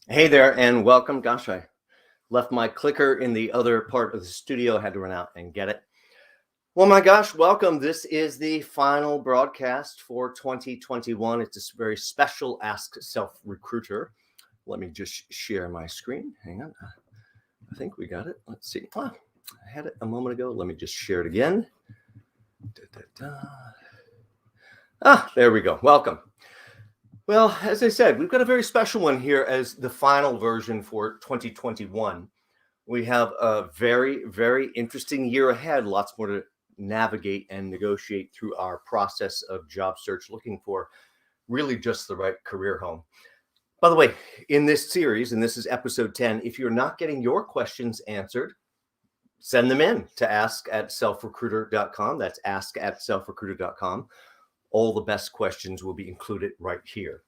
Hey there and welcome. Gosh, I left my clicker in the other part of the studio. I had to run out and get it. Well, my gosh, welcome. This is the final broadcast for 2021. It's a very special Ask SelfRecruiter. Let me just share my screen. Hang on. I think we got it. Let's see. I had it a moment ago. Let me just share it again. There we go. Welcome. Well, as I said, we've got a very special one here as the final version for 2021. We have a very, very interesting year ahead. Lots more to navigate and negotiate through our process of job search, looking for really just the right career home. By the way, in this series, and this is episode 10, if you're not getting your questions answered, send them in to ask@selfrecruiter.com. That's ask@selfrecruiter.com. All the best questions will be included right here.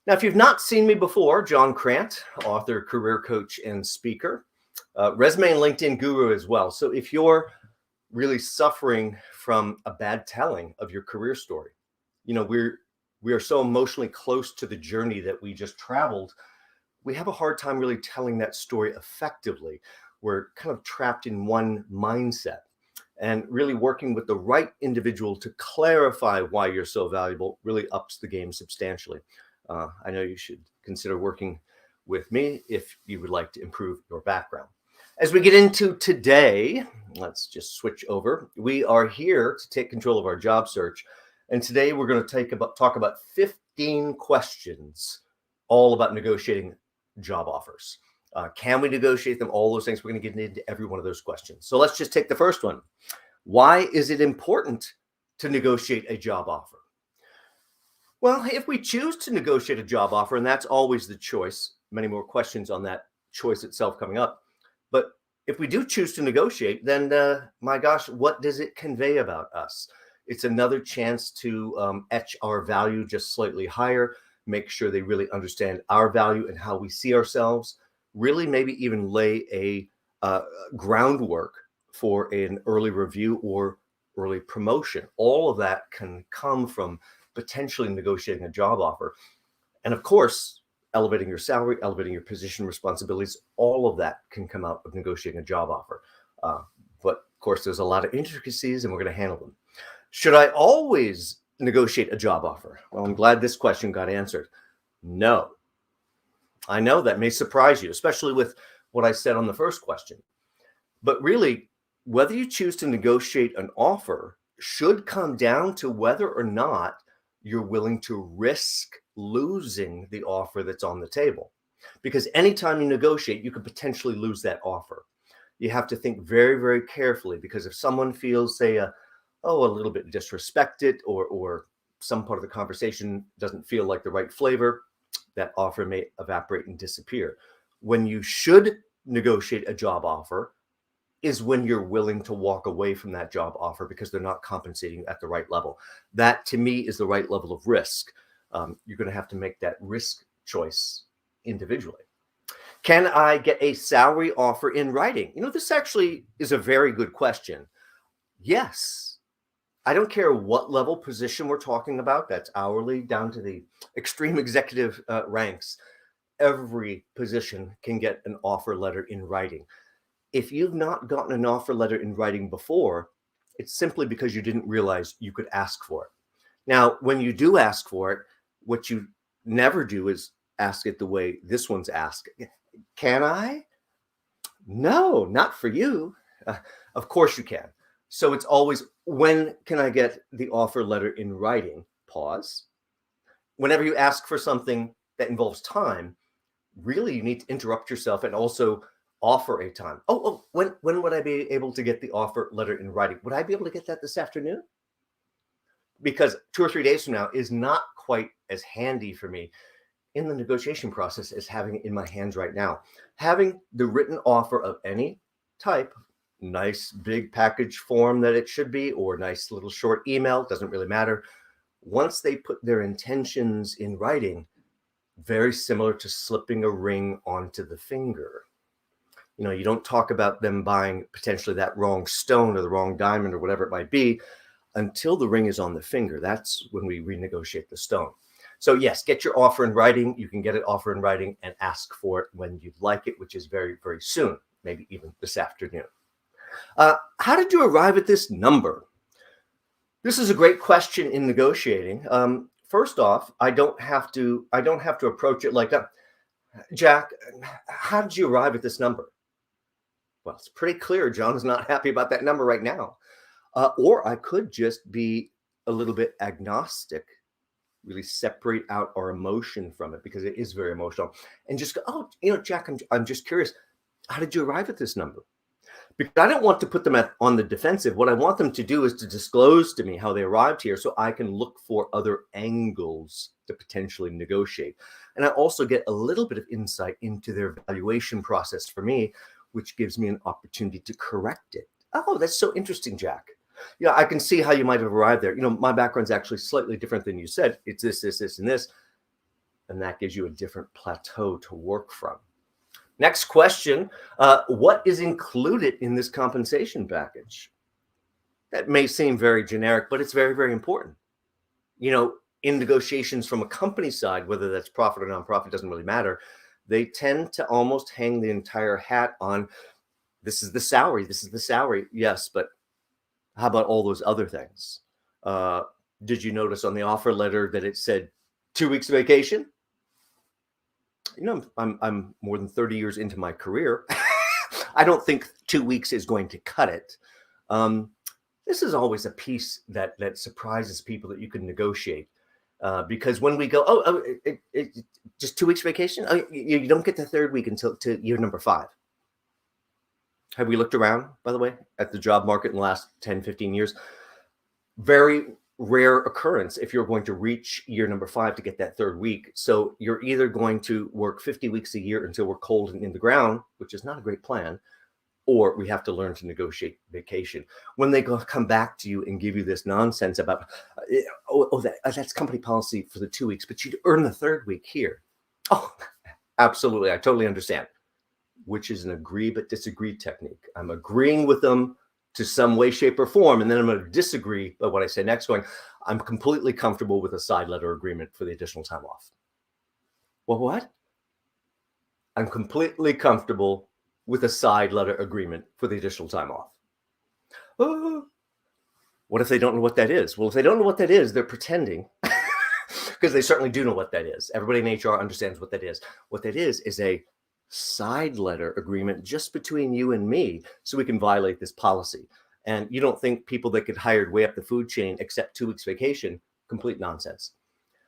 Now, if you've not seen me before, John Crant, author, career coach, and speaker, resume and LinkedIn guru as well. So if you're really suffering from a bad telling of your career story, we are so emotionally close to the journey that we just traveled. We have a hard time really telling that story effectively. We're kind of trapped in one mindset. And really working with the right individual to clarify why you're so valuable really ups the game substantially. I know you should consider working with me if you would like to improve your background. As we get into today, let's just switch over. We are here to take control of our job search. And today we're going to talk about 15 questions all about negotiating job offers. Can we negotiate them? All those things. We're going to get into every one of those questions. So let's just take the first one. Why is it important to negotiate a job offer? Well, if we choose to negotiate a job offer, and that's always the choice, many more questions on that choice itself coming up. But if we do choose to negotiate, then my gosh, what does it convey about us? It's another chance to etch our value just slightly higher, make sure they really understand our value and how we see ourselves. Really maybe even lay a groundwork for an early review or early promotion. All of that can come from potentially negotiating a job offer. And of course, elevating your salary, elevating your position, responsibilities, all of that can come out of negotiating a job offer. But of course, there's a lot of intricacies and we're going to handle them. Should I always negotiate a job offer? Well, I'm glad this question got answered. No. I know that may surprise you, especially with what I said on the first question. But really, whether you choose to negotiate an offer should come down to whether or not you're willing to risk losing the offer that's on the table. Because anytime you negotiate, you could potentially lose that offer. You have to think very, very carefully, because if someone feels, say, a little bit disrespected or some part of the conversation doesn't feel like the right flavor, that offer may evaporate and disappear. When you should negotiate a job offer is when you're willing to walk away from that job offer because they're not compensating at the right level. That, to me, is the right level of risk. You're going to have to make that risk choice individually. Can I get a salary offer in writing? This actually is a very good question. Yes. I don't care what level position we're talking about. That's hourly down to the extreme executive ranks. Every position can get an offer letter in writing. If you've not gotten an offer letter in writing before, it's simply because you didn't realize you could ask for it. Now, when you do ask for it, what you never do is ask it the way this one's asked. Can I? No, not for you. Of course you can. So it's always, when can I get the offer letter in writing? Pause. Whenever you ask for something that involves time, really you need to interrupt yourself and also offer a time. When would I be able to get the offer letter in writing? Would I be able to get that this afternoon? Because 2 or 3 days from now is not quite as handy for me in the negotiation process as having it in my hands right now. Having the written offer of any type, nice big package form that it should be, or nice little short email, doesn't really matter. Once they put their intentions in writing, very similar to slipping a ring onto the finger. You don't talk about them buying potentially that wrong stone or the wrong diamond or whatever it might be until the ring is on the finger. That's when we renegotiate the stone. So yes, get your offer in writing. You can get an offer in writing and ask for it when you'd like it, which is very, very soon, maybe even this afternoon. How did you arrive at this number? This is a great question in negotiating. First off, I don't have to approach it like, Jack, how did you arrive at this number? Well, it's pretty clear John is not happy about that number right now. Or I could just be a little bit agnostic, really separate out our emotion from it, because it is very emotional, and just go, oh, Jack, I'm just curious. How did you arrive at this number? Because I don't want to put them on the defensive. What I want them to do is to disclose to me how they arrived here, so I can look for other angles to potentially negotiate. And I also get a little bit of insight into their valuation process for me, which gives me an opportunity to correct it. Oh, that's so interesting, Jack. Yeah, I can see how you might have arrived there. My background's actually slightly different than you said. It's this, and this. And that gives you a different plateau to work from. Next question, what is included in this compensation package? That may seem very generic, but it's very, very important. In negotiations from a company side, whether that's profit or nonprofit, doesn't really matter. They tend to almost hang the entire hat on, this is the salary, this is the salary. Yes, but how about all those other things? Did you notice on the offer letter that it said 2 weeks of vacation? I'm more than 30 years into my career. I don't think 2 weeks is going to cut it. This is always a piece that surprises people that you can negotiate. Because when we go, just 2 weeks vacation, you don't get the third week until to year number 5. Have we looked around, by the way, at the job market in the last 10, 15 years? Very rare occurrence if you're going to reach year number 5 to get that third week. So you're either going to work 50 weeks a year until we're cold and in the ground, which is not a great plan, or we have to learn to negotiate vacation. When they come back to you and give you this nonsense about, that's company policy for the 2 weeks, but you'd earn the third week here. Oh, absolutely. I totally understand. Which is an agree but disagree technique. I'm agreeing with them to some way, shape, or form, and then I'm going to disagree by what I say next, going, I'm completely comfortable with a side letter agreement for the additional time off. Well, what? I'm completely comfortable with a side letter agreement for the additional time off. What if they don't know what that is? Well, if they don't know what that is, they're pretending, because they certainly do know what that is. Everybody in HR understands what that is. What that is a side letter agreement just between you and me, so we can violate this policy. And you don't think people that get hired way up the food chain accept 2 weeks vacation? Complete nonsense.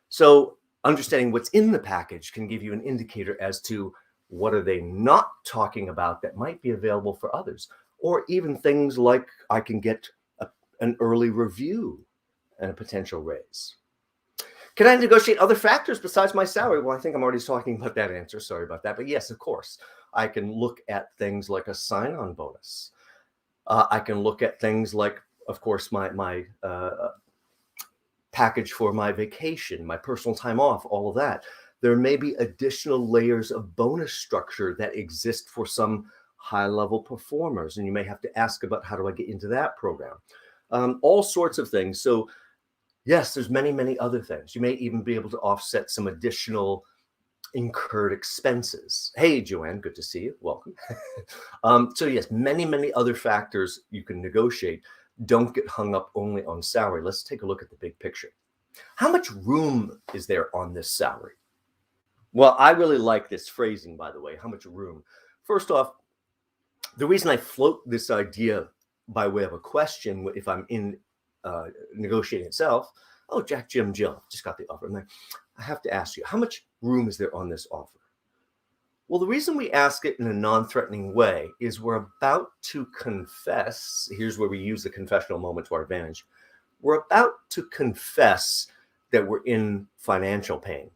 So understanding what's in the package can give you an indicator as to what are they not talking about that might be available for others, or even things like I can get an early review and a potential raise. Can I negotiate other factors besides my salary? Well, I think I'm already talking about that answer. Sorry about that. But yes, of course, I can look at things like a sign-on bonus. I can look at things like, of course, my package for my vacation, my personal time off, all of that. There may be additional layers of bonus structure that exist for some high-level performers, and you may have to ask about, how do I get into that program? All sorts of things. So yes, there's many, many other things. You may even be able to offset some additional incurred expenses. Hey, Joanne, good to see you. Welcome. So yes, many, many other factors you can negotiate. Don't get hung up only on salary. Let's take a look at the big picture. How much room is there on this salary? Well, I really like this phrasing, by the way. How much room? First off, the reason I float this idea by way of a question, if I'm in negotiating itself, oh, Jack, Jim, Jill, just got the offer. And I have to ask you, how much room is there on this offer? Well, the reason we ask it in a non-threatening way is we're about to confess. Here's where we use the confessional moment to our advantage. We're about to confess that we're in financial pain.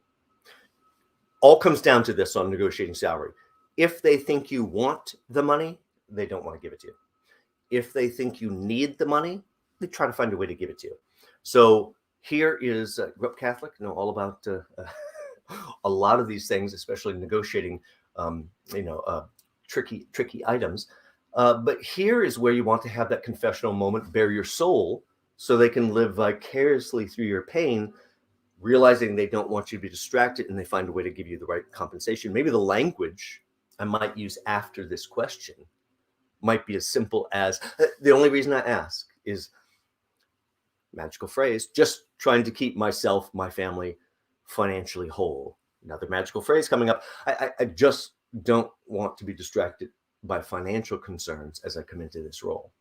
All comes down to this on negotiating salary. If they think you want the money, they don't want to give it to you. If they think you need the money, they try to find a way to give it to you. So here is, grew up Catholic, know all about a lot of these things, especially negotiating, tricky items. But here is where you want to have that confessional moment, bare your soul, so they can live vicariously through your pain realizing they don't want you to be distracted and they find a way to give you the right compensation. Maybe the language I might use after this question might be as simple as, the only reason I ask is, magical phrase, just trying to keep myself, my family financially whole. Another magical phrase coming up. I just don't want to be distracted by financial concerns as I come into this role.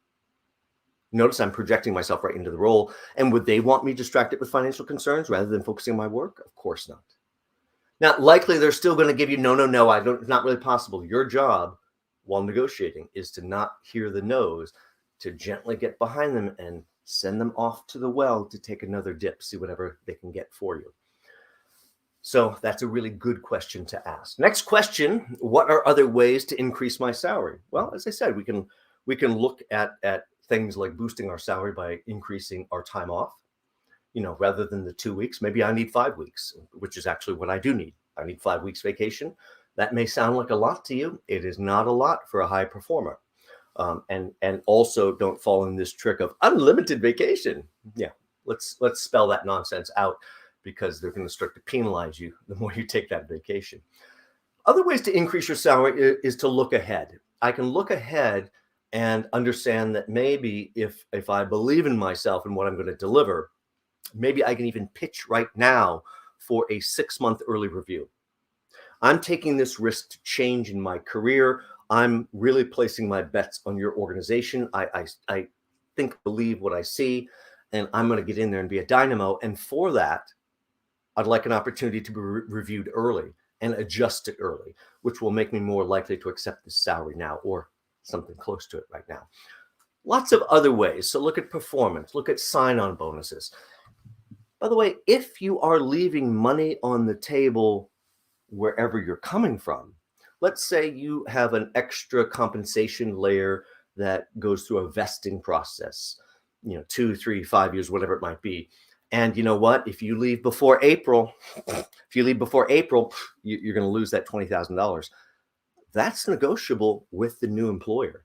Notice I'm projecting myself right into the role. And would they want me distracted with financial concerns rather than focusing on my work? Of course not. Now, likely they're still going to give you, no, it's not really possible. Your job while negotiating is to not hear the no's, to gently get behind them and send them off to the well to take another dip, see whatever they can get for you. So that's a really good question to ask. Next question, what are other ways to increase my salary? Well, as I said, we can look at things like boosting our salary by increasing our time off. Rather than the 2 weeks, maybe I need 5 weeks, which is actually what I do need. I need 5 weeks vacation. That may sound like a lot to you. It is not a lot for a high performer. And also don't fall in this trick of unlimited vacation. Yeah, let's spell that nonsense out, because they're going to start to penalize you the more you take that vacation. Other ways to increase your salary is to look ahead. I can look ahead and understand that maybe if I believe in myself and what I'm going to deliver, maybe I can even pitch right now for a 6-month early review. I'm taking this risk to change in my career. I'm really placing my bets on your organization. I believe what I see, and I'm going to get in there and be a dynamo. And for that, I'd like an opportunity to be reviewed early and adjusted early, which will make me more likely to accept this salary now, or something close to it right now. Lots of other ways. So look at performance, look at sign-on bonuses. By the way, if you are leaving money on the table wherever you're coming from, let's say you have an extra compensation layer that goes through a vesting process, 2, 3, 5 years, whatever it might be. And you know what? If you leave before April, you're going to lose that $20,000. That's negotiable with the new employer.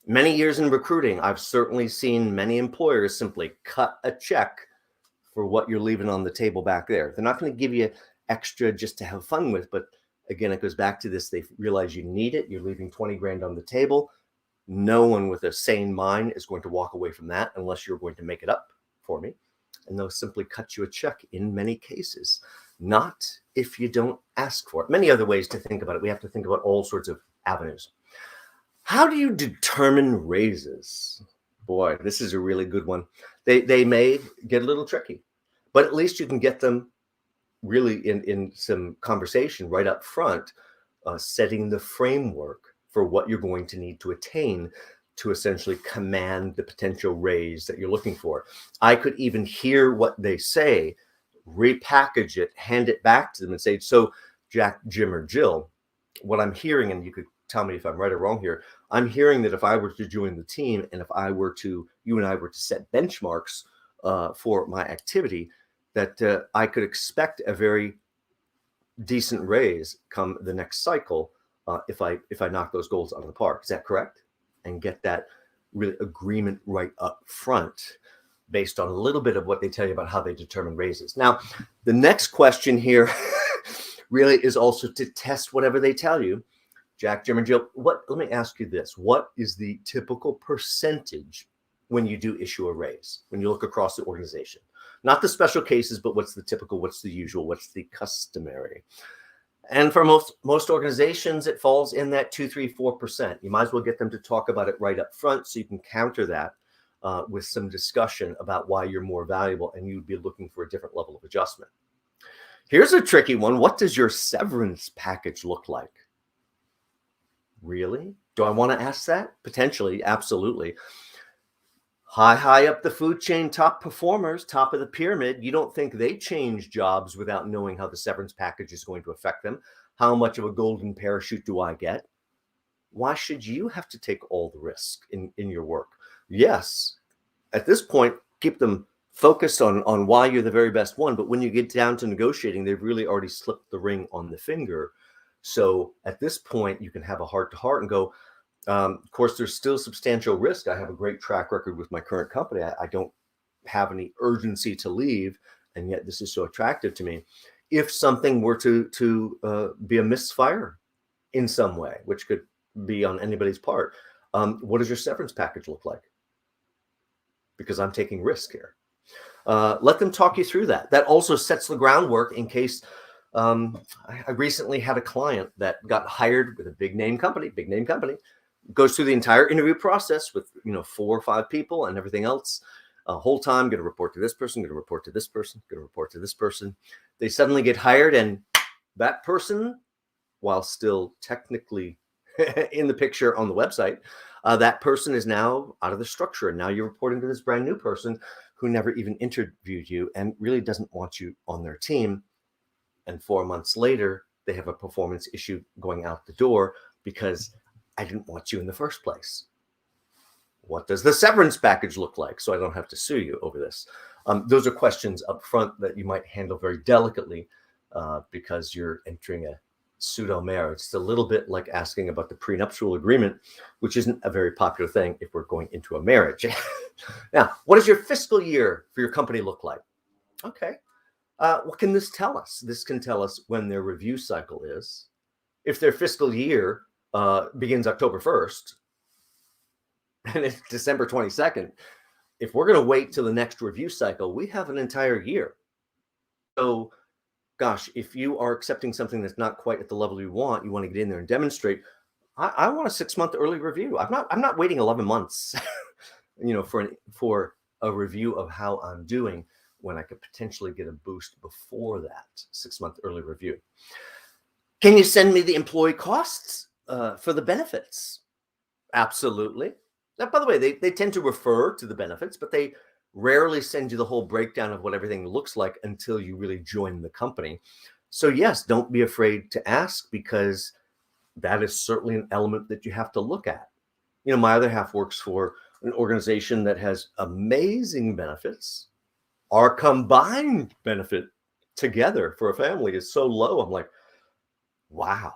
Many years in recruiting, I've certainly seen many employers simply cut a check for what you're leaving on the table back there. They're not going to give you extra just to have fun with, but again, it goes back to this. They realize you need it. You're leaving 20 grand on the table. No one with a sane mind is going to walk away from that unless you're going to make it up for me. And they'll simply cut you a check in many cases, not if you don't ask for it. Many other ways to think about it. We have to think about all sorts of avenues. How do you determine raises? Boy, this is a really good one. They may get a little tricky, but at least you can get them really in some conversation right up front, setting the framework for what you're going to need to attain to essentially command the potential raise that you're looking for. I could even hear what they say, repackage it, hand it back to them and say, so Jack, Jim, or Jill, what I'm hearing, and you could tell me if I'm right or wrong here, I'm hearing that if I were to join the team and if you and I were to set benchmarks for my activity, that I could expect a very decent raise come the next cycle if I knock those goals out of the park. Is that correct? And get that really agreement right up front based on a little bit of what they tell you about how they determine raises. Now, the next question here really is also to test whatever they tell you. Jack, Jim, and Jill, let me ask you this. What is the typical percentage when you do issue a raise, when you look across the organization? Not the special cases, but what's the typical, what's the usual, what's the customary? And for most organizations, it falls in that 2, 3, 4%. You might as well get them to talk about it right up front so you can counter that with some discussion about why you're more valuable and you'd be looking for a different level of adjustment. Here's a tricky one. What does your severance package look like? Really? Do I want to ask that? Potentially, absolutely. High up the food chain, top performers, top of the pyramid, you don't think they change jobs without knowing how the severance package is going to affect them. How much of a golden parachute do I get? Why should you have to take all the risk in your work? Yes, at this point, keep them focused on why you're the very best one. But when you get down to negotiating, they've really already slipped the ring on the finger. So at this point, you can have a heart-to-heart and go, of course, there's still substantial risk. I have a great track record with my current company. I don't have any urgency to leave. and yet this is so attractive to me. If something were to be a misfire in some way, which could be on anybody's part, what does your severance package look like? Because I'm taking risk here. Let them talk you through that. That also sets the groundwork in case I recently had a client that got hired with a big name company, goes through the entire interview process with 4 or 5 people and everything else. Whole time, going to report to this person, going to report to this person, going to report to this person. They suddenly get hired, and that person, while still technically in the picture on the website, that person is now out of the structure. And now you're reporting to this brand new person who never even interviewed you and really doesn't want you on their team. And 4 months later, they have a performance issue going out the door because I didn't want you in the first place. What does the severance package look like so I don't have to sue you over this? Those are questions up front that you might handle very delicately because you're entering a pseudo marriage. It's a little bit like asking about the prenuptial agreement, which isn't a very popular thing if we're going into a marriage. Now, what does your fiscal year for your company look like? Okay. What can this tell us? This can tell us when their review cycle is. If their fiscal year begins October 1st and it's December 22nd, if we're going to wait till the next review cycle, we have an entire year. So, gosh, if you are accepting something that's not quite at the level you want to get in there and demonstrate, I want a 6-month early review. I'm not waiting 11 months, for a review of how I'm doing when I could potentially get a boost before that 6-month early review. Can you send me the employee costs for the benefits? Absolutely. Now, by the way, they tend to refer to the benefits, but they rarely send you the whole breakdown of what everything looks like until you really join the company. So yes, don't be afraid to ask, because that is certainly an element that you have to look at. My other half works for an organization that has amazing benefits. Our combined benefit together for a family is so low. I'm like, wow,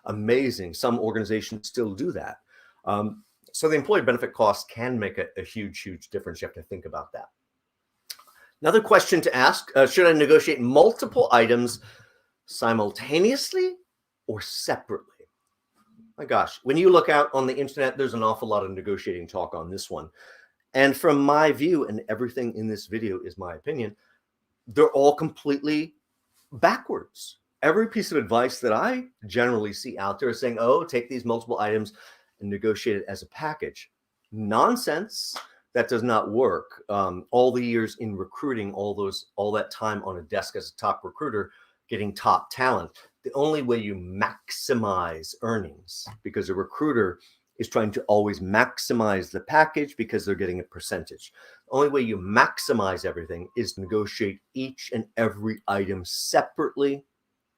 amazing. Some organizations still do that. So the employee benefit costs can make a huge, huge difference. You have to think about that. Another question to ask, should I negotiate multiple items simultaneously or separately? My gosh, when you look out on the internet, there's an awful lot of negotiating talk on this one. And from my view, and everything in this video is my opinion, they're all completely backwards. Every piece of advice that I generally see out there is saying, oh, take these multiple items and negotiate it as a package. Nonsense. That does not work. All the years in recruiting, all that time on a desk as a top recruiter, getting top talent, the only way you maximize earnings, because a recruiter is trying to always maximize the package because they're getting a percentage. The only way you maximize everything is to negotiate each and every item separately,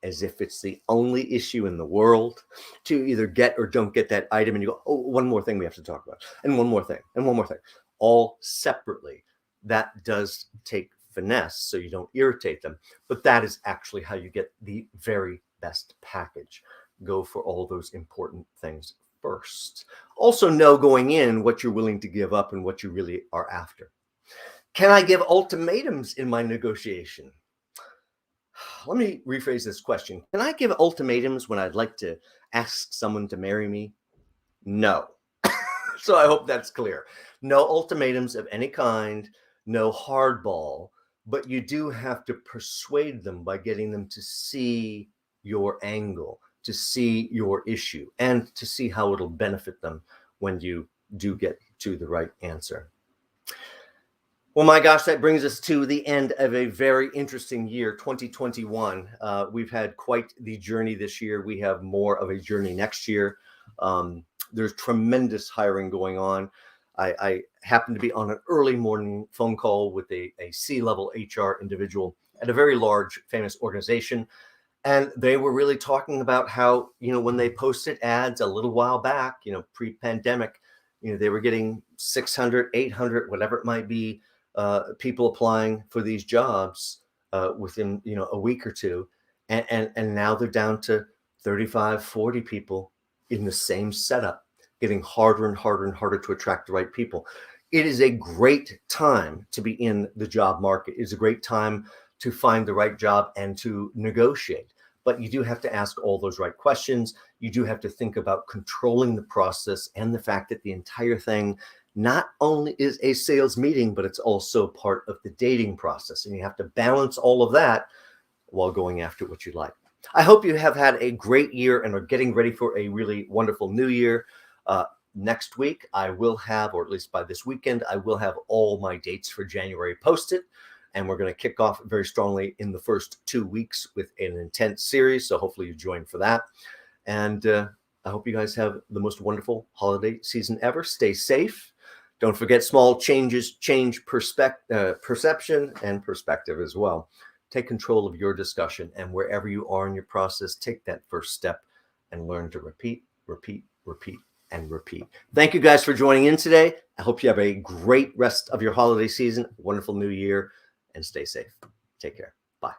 as if it's the only issue in the world, to either get or don't get that item. And you go, oh, one more thing we have to talk about, and one more thing, and one more thing, all separately. That does take finesse so you don't irritate them, but that is actually how you get the very best package. Go for all those important things first. Also know going in what you're willing to give up and what you really are after. Can I give ultimatums in my negotiation? Let me rephrase this question. Can I give ultimatums when I'd like to ask someone to marry me? No. So I hope that's clear. No ultimatums of any kind, no hardball, but you do have to persuade them by getting them to see your angle, to see your issue, and to see how it'll benefit them when you do get to the right answer. Well, my gosh, that brings us to the end of a very interesting year, 2021. We've had quite the journey this year. We have more of a journey next year. There's tremendous hiring going on. I happened to be on an early morning phone call with a C-level HR individual at a very large, famous organization. And they were really talking about how, when they posted ads a little while back, pre-pandemic, they were getting 600, 800, whatever it might be, people applying for these jobs within, a week or two. And now they're down to 35, 40 people in the same setup, getting harder and harder and harder to attract the right people. It is a great time to be in the job market. It's a great time to find the right job and to negotiate. But you do have to ask all those right questions. You do have to think about controlling the process and the fact that the entire thing not only is a sales meeting, but it's also part of the dating process. And you have to balance all of that while going after what you like. I hope you have had a great year and are getting ready for a really wonderful new year. Next week, I will have, or at least by this weekend, I will have all my dates for January posted. And we're going to kick off very strongly in the first 2 weeks with an intense series. So hopefully you join for that. And I hope you guys have the most wonderful holiday season ever. Stay safe. Don't forget, small changes change perception and perspective as well. Take control of your discussion, and wherever you are in your process, take that first step and learn to repeat, repeat, repeat, and repeat. Thank you guys for joining in today. I hope you have a great rest of your holiday season, wonderful new year, and stay safe. Take care. Bye.